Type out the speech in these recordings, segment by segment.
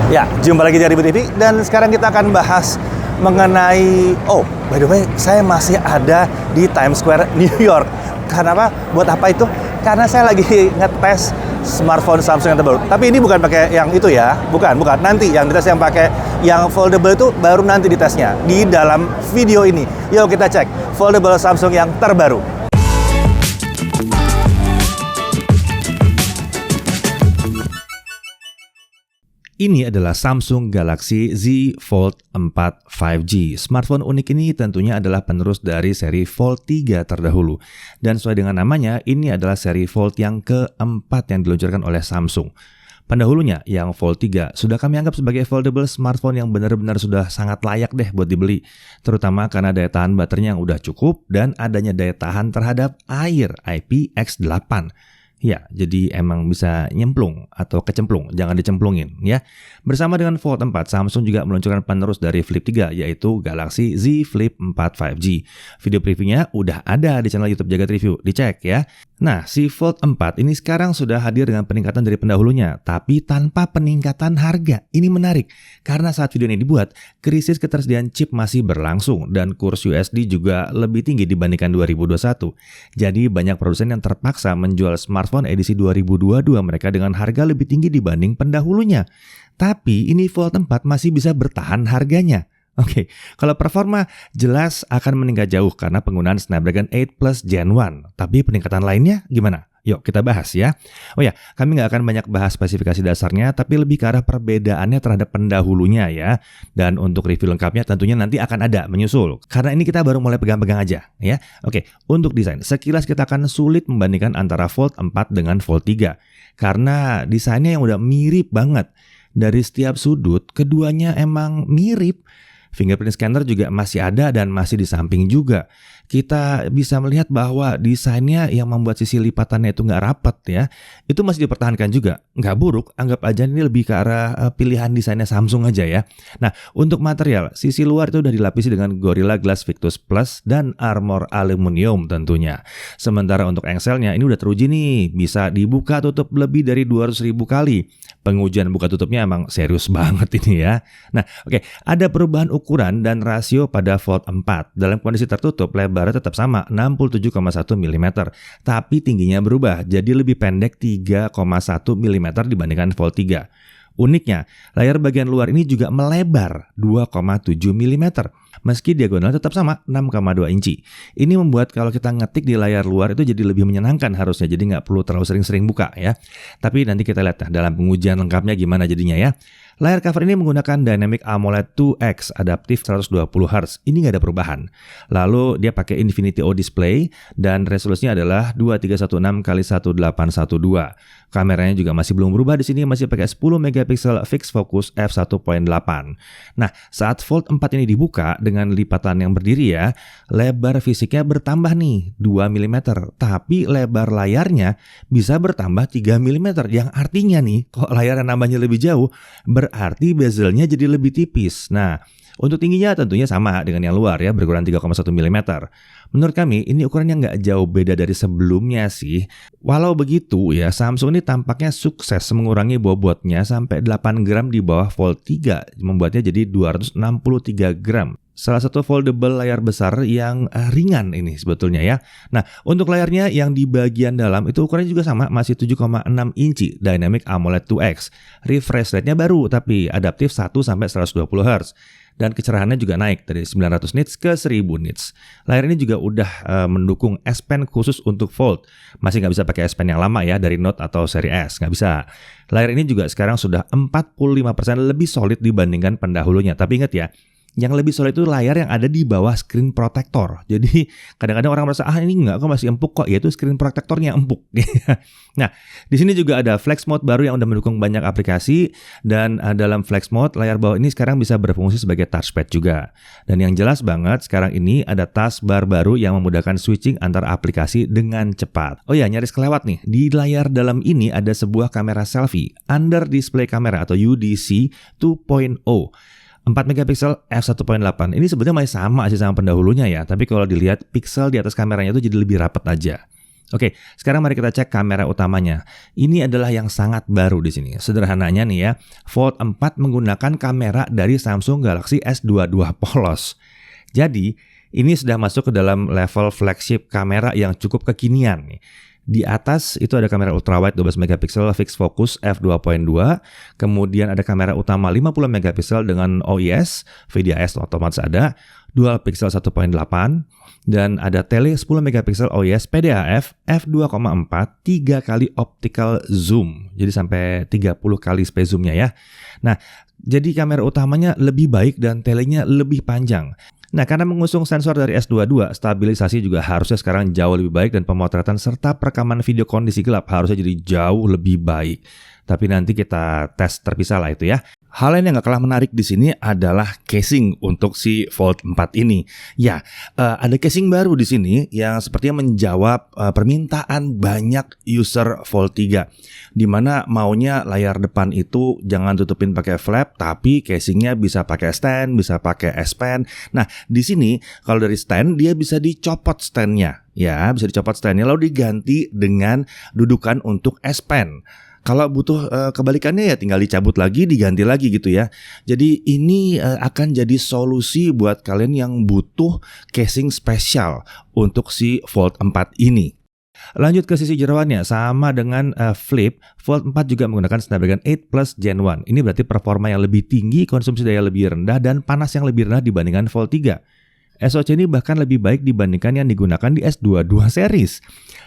Ya, jumpa lagi di Ribut TV dan sekarang kita akan bahas mengenai by the way, saya masih ada di Times Square, New York. Karena apa? Buat apa itu? Karena saya lagi ngetes smartphone Samsung yang terbaru. Tapi ini bukan pakai yang itu ya, bukan. Nanti yang dites yang pakai yang foldable itu baru nanti ditesnya di dalam video ini. Yuk kita cek foldable Samsung yang terbaru. Ini adalah Samsung Galaxy Z Fold 4 5G. Smartphone unik ini tentunya adalah penerus dari seri Fold 3 terdahulu. Dan sesuai dengan namanya, ini adalah seri Fold yang keempat yang diluncurkan oleh Samsung. Pendahulunya, yang Fold 3, sudah kami anggap sebagai foldable smartphone yang benar-benar sudah sangat layak deh buat dibeli. Terutama karena daya tahan baterainya yang udah cukup dan adanya daya tahan terhadap air IPX8. Ya, jadi emang bisa nyemplung atau kecemplung, jangan dicemplungin ya. Bersama dengan Fold 4, Samsung juga meluncurkan penerus dari Flip 3, yaitu Galaxy Z Flip 4 5G. Video previewnya udah ada di channel YouTube Jagat Review, dicek ya. Nah, si Fold 4 ini sekarang sudah hadir dengan peningkatan dari pendahulunya, tapi tanpa peningkatan harga. Ini menarik, karena saat video ini dibuat, krisis ketersediaan chip masih berlangsung, dan kurs USD juga lebih tinggi dibandingkan 2021. Jadi banyak produsen yang terpaksa menjual smartphone edisi 2022 mereka dengan harga lebih tinggi dibanding pendahulunya. Tapi ini Fold 4 masih bisa bertahan harganya. Oke, kalau performa jelas akan meningkat jauh karena penggunaan Snapdragon 8 Plus Gen 1. Tapi peningkatan lainnya gimana? Yuk kita bahas ya. Oh ya, kami nggak akan banyak bahas spesifikasi dasarnya, tapi lebih ke arah perbedaannya terhadap pendahulunya ya. Dan untuk review lengkapnya tentunya nanti akan ada menyusul. Karena ini kita baru mulai pegang-pegang aja ya. Oke, untuk desain, sekilas kita akan sulit membandingkan antara Fold 4 dengan Fold 3. Karena desainnya yang udah mirip banget. Dari setiap sudut, keduanya emang mirip. Fingerprint scanner juga masih ada dan masih di samping juga. Kita bisa melihat bahwa desainnya yang membuat sisi lipatannya itu nggak rapat ya. Itu masih dipertahankan juga. Nggak buruk, anggap aja ini lebih ke arah pilihan desainnya Samsung aja ya. Nah, untuk material, sisi luar itu udah dilapisi dengan Gorilla Glass Victus Plus dan armor aluminium tentunya. Sementara untuk engselnya ini udah teruji nih, bisa dibuka tutup lebih dari 200.000 kali. Pengujian buka tutupnya emang serius banget ini ya. Nah, oke, ada perubahan ukuran dan rasio pada Fold 4. Dalam kondisi tertutup, lebarnya tetap sama 67,1 mm, tapi tingginya berubah jadi lebih pendek 3,1 mm dibandingkan Fold 3. Uniknya, layar bagian luar ini juga melebar 2,7 mm, meski diagonal tetap sama 6,2 inci. Ini membuat kalau kita ngetik di layar luar itu jadi lebih menyenangkan harusnya, jadi nggak perlu terlalu sering-sering buka ya. Tapi nanti kita lihat dalam pengujian lengkapnya gimana jadinya ya. Layar cover ini menggunakan Dynamic AMOLED 2X adaptif 120Hz. Ini nggak ada perubahan. Lalu dia pakai Infinity O display dan resolusinya adalah 2316x1812. Kameranya juga masih belum berubah, di sini masih pakai 10 megapiksel fixed focus f1.8. Nah, saat Fold 4 ini dibuka dengan lipatan yang berdiri ya, lebar fisiknya bertambah nih 2 mm, tapi lebar layarnya bisa bertambah 3 mm, yang artinya nih, kok layar nambahnya lebih jauh, berarti bezelnya jadi lebih tipis. Nah, untuk tingginya tentunya sama dengan yang luar ya, berkurang 3,1 mm. Menurut kami ini ukurannya nggak jauh beda dari sebelumnya sih. Walau begitu ya, Samsung ini tampaknya sukses mengurangi bobotnya sampai 8 gram di bawah Fold 3, membuatnya jadi 263 gram. Salah satu foldable layar besar yang ringan ini sebetulnya ya. Nah, untuk layarnya yang di bagian dalam itu ukurannya juga sama, masih 7,6 inci Dynamic AMOLED 2X. Refresh rate-nya baru tapi adaptif 1-120 Hz. Dan kecerahannya juga naik dari 900 nits ke 1000 nits. Layar ini juga udah mendukung S Pen khusus untuk Fold. Masih nggak bisa pakai S Pen yang lama ya dari Note atau seri S, nggak bisa. Layar ini juga sekarang sudah 45% lebih solid dibandingkan pendahulunya. Tapi ingat ya, yang lebih solid itu layar yang ada di bawah screen protector. Jadi kadang-kadang orang merasa ini enggak kok masih empuk kok, yaitu screen protectornya empuk. Nah, di sini juga ada Flex Mode baru yang udah mendukung banyak aplikasi, dan dalam Flex Mode layar bawah ini sekarang bisa berfungsi sebagai touchpad juga. Dan yang jelas banget sekarang ini ada taskbar baru yang memudahkan switching antar aplikasi dengan cepat. Oh ya, nyaris kelewat nih. Di layar dalam ini ada sebuah kamera selfie, under display camera atau UDC 2.0. 4 megapiksel f1.8. Ini sebenarnya masih sama sih sama pendahulunya ya, tapi kalau dilihat pixel di atas kameranya itu jadi lebih rapat aja. Oke, sekarang mari kita cek kamera utamanya. Ini adalah yang sangat baru di sini. Sederhananya nih ya, Fold 4 menggunakan kamera dari Samsung Galaxy S22 polos. Jadi, ini sudah masuk ke dalam level flagship kamera yang cukup kekinian nih. Di atas itu ada kamera ultrawide 12 megapiksel fixed focus f2.2, kemudian ada kamera utama 50 megapiksel dengan OIS, VDIS otomatis ada, dual pixel 1.8, dan ada tele 10 megapiksel OIS PDAF f2.4 3 kali optical zoom. Jadi sampai 30 kali space zoomnya ya. Nah, jadi kamera utamanya lebih baik dan telenya lebih panjang. Nah, karena mengusung sensor dari S22, stabilisasi juga harusnya sekarang jauh lebih baik dan pemotretan serta perekaman video kondisi gelap harusnya jadi jauh lebih baik. Tapi nanti kita tes terpisah lah itu ya. Hal lain yang gak kalah menarik di sini adalah casing untuk si Fold 4 ini. Ya, ada casing baru di sini yang sepertinya menjawab permintaan banyak user Fold 3. Di mana maunya layar depan itu jangan tutupin pakai flap, tapi casingnya bisa pakai stand, bisa pakai S Pen. Nah, di sini kalau dari stand dia bisa dicopot standnya. Ya, bisa dicopot standnya lalu diganti dengan dudukan untuk S Pen. Kalau butuh kebalikannya ya tinggal dicabut lagi, diganti lagi gitu ya. Jadi ini akan jadi solusi buat kalian yang butuh casing spesial untuk si Fold 4 ini. Lanjut ke sisi jeroannya, sama dengan Flip, Fold 4 juga menggunakan Snapdragon 8 Plus Gen 1. Ini berarti performa yang lebih tinggi, konsumsi daya lebih rendah, dan panas yang lebih rendah dibandingkan Fold 3. SoC ini bahkan lebih baik dibandingkan yang digunakan di S22 series.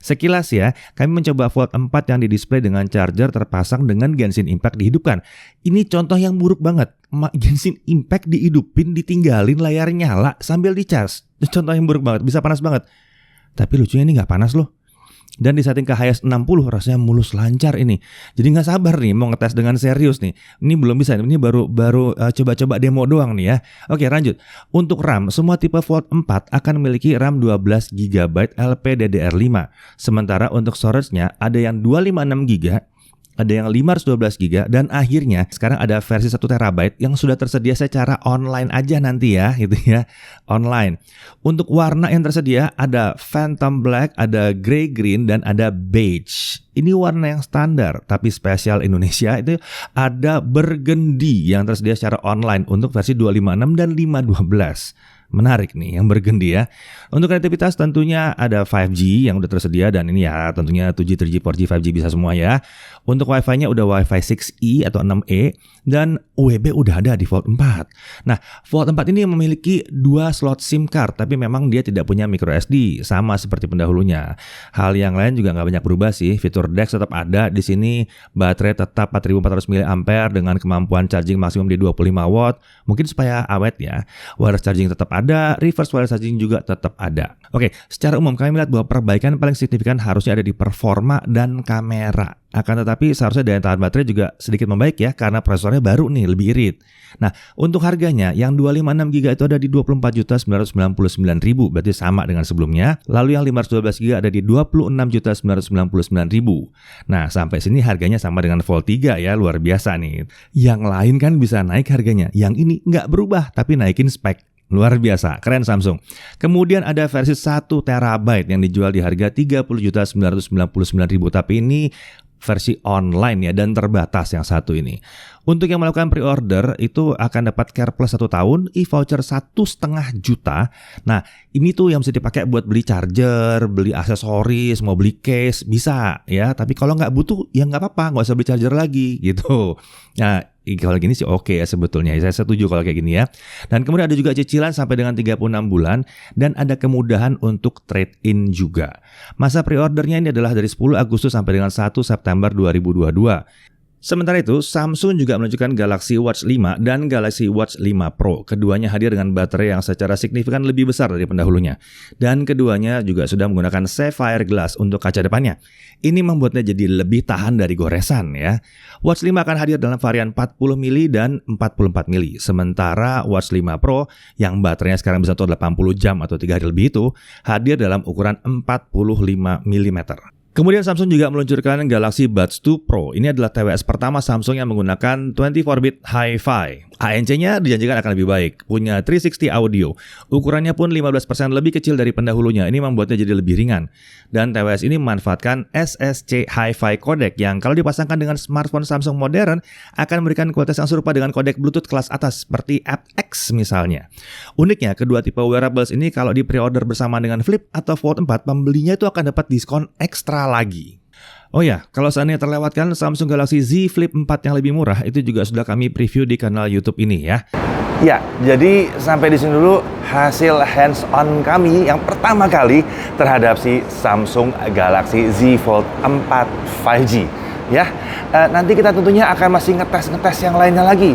Sekilas ya, kami mencoba Fold 4 yang didisplay dengan charger terpasang dengan Genshin Impact dihidupkan. Ini contoh yang buruk banget. Genshin Impact dihidupin, ditinggalin layar nyala sambil dicas. Contoh yang buruk banget, bisa panas banget. Tapi lucunya ini nggak panas loh. Dan disetting ke highest 60 rasanya mulus lancar ini. Jadi nggak sabar nih mau ngetes dengan serius nih. Ini belum bisa, ini baru coba-coba demo doang nih ya. Oke, lanjut. Untuk RAM, semua tipe Fold 4 akan memiliki RAM 12 GB LPDDR5. Sementara untuk storage-nya ada yang 256 GB, ada yang 512 GB, dan akhirnya sekarang ada versi 1 TB yang sudah tersedia secara online aja nanti ya, gitu ya, online. Untuk warna yang tersedia ada Phantom Black, ada Grey Green, dan ada Beige. Ini warna yang standar, tapi spesial Indonesia itu ada Burgundy yang tersedia secara online untuk versi 256 dan 512. Menarik nih yang Burgundy ya. Untuk konektivitas tentunya ada 5G yang udah tersedia, dan ini ya tentunya 2G, 3G, 4G, 5G bisa semua ya. Untuk Wi-Fi-nya udah Wi-Fi 6E atau 6E, dan UWB udah ada di Fold 4. Nah, Fold 4 ini memiliki 2 slot SIM card, tapi memang dia tidak punya micro SD sama seperti pendahulunya. Hal yang lain juga nggak banyak berubah sih. Fitur DeX tetap ada di sini, baterai tetap 4400 mAh dengan kemampuan charging maksimum di 25 watt. Mungkin supaya awet ya. Wireless charging tetap ada, reverse wireless charging juga tetap ada. Oke, secara umum kami melihat bahwa perbaikan paling signifikan harusnya ada di performa dan kamera. Akan tetapi seharusnya daya tahan baterai juga sedikit membaik ya, karena prosesornya baru nih, lebih irit. Nah, untuk harganya yang 256 GB itu ada di 24.999.000, berarti sama dengan sebelumnya. Lalu yang 512 GB ada di 26.999.000. Nah, sampai sini harganya sama dengan Fold 3 ya, luar biasa nih. Yang lain kan bisa naik harganya, yang ini nggak berubah tapi naikin spek. Luar biasa, keren Samsung. Kemudian ada versi 1 TB yang dijual di harga 30.999.000, tapi ini versi online ya, dan terbatas yang satu ini. Untuk yang melakukan pre-order itu akan dapat Care Plus 1 tahun, e-voucher 1,5 juta. Nah, ini tuh yang bisa dipakai buat beli charger, beli aksesoris, mau beli case, bisa ya. Tapi kalau nggak butuh, ya nggak apa-apa, nggak usah beli charger lagi gitu. Nah, kalau gini sih oke ya sebetulnya. Saya setuju kalau kayak gini ya. Dan kemudian ada juga cicilan sampai dengan 36 bulan, dan ada kemudahan untuk trade-in juga. Masa pre-ordernya ini adalah dari 10 Agustus sampai dengan 1 September 2022. Sementara itu, Samsung juga menunjukkan Galaxy Watch 5 dan Galaxy Watch 5 Pro. Keduanya hadir dengan baterai yang secara signifikan lebih besar dari pendahulunya. Dan keduanya juga sudah menggunakan Sapphire Glass untuk kaca depannya. Ini membuatnya jadi lebih tahan dari goresan ya. Watch 5 akan hadir dalam varian 40 mili dan 44 mili. Sementara Watch 5 Pro yang baterainya sekarang bisa untuk 80 jam atau 3 hari lebih itu hadir dalam ukuran 45 mm. Kemudian Samsung juga meluncurkan Galaxy Buds 2 Pro. Ini adalah TWS pertama Samsung yang menggunakan 24-bit Hi-Fi. ANC-nya dijanjikan akan lebih baik, punya 360 audio. Ukurannya pun 15% lebih kecil dari pendahulunya. Ini membuatnya jadi lebih ringan. Dan TWS ini memanfaatkan SSC Hi-Fi codec yang kalau dipasangkan dengan smartphone Samsung modern akan memberikan kualitas yang serupa dengan codec Bluetooth kelas atas seperti aptX misalnya. Uniknya, kedua tipe wearables ini kalau di pre-order bersama dengan Flip atau Fold 4, pembelinya itu akan dapat diskon ekstra lagi. Oh ya, kalau seandainya terlewatkan Samsung Galaxy Z Flip 4 yang lebih murah, itu juga sudah kami preview di kanal YouTube ini ya. Ya, jadi sampai di sini dulu hasil hands-on kami yang pertama kali terhadap si Samsung Galaxy Z Fold 4 5G. Ya, nanti kita tentunya akan masih ngetes yang lainnya lagi.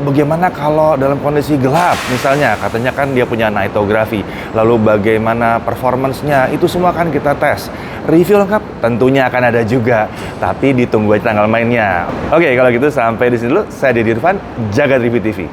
Bagaimana kalau dalam kondisi gelap, misalnya katanya kan dia punya nightography. Lalu bagaimana performance-nya, itu semua akan kita tes. Review lengkap tentunya akan ada juga, tapi ditunggu aja tanggal mainnya. Oke, kalau gitu sampai di sini dulu. Saya Deddy Irfan, Jagat Review TV.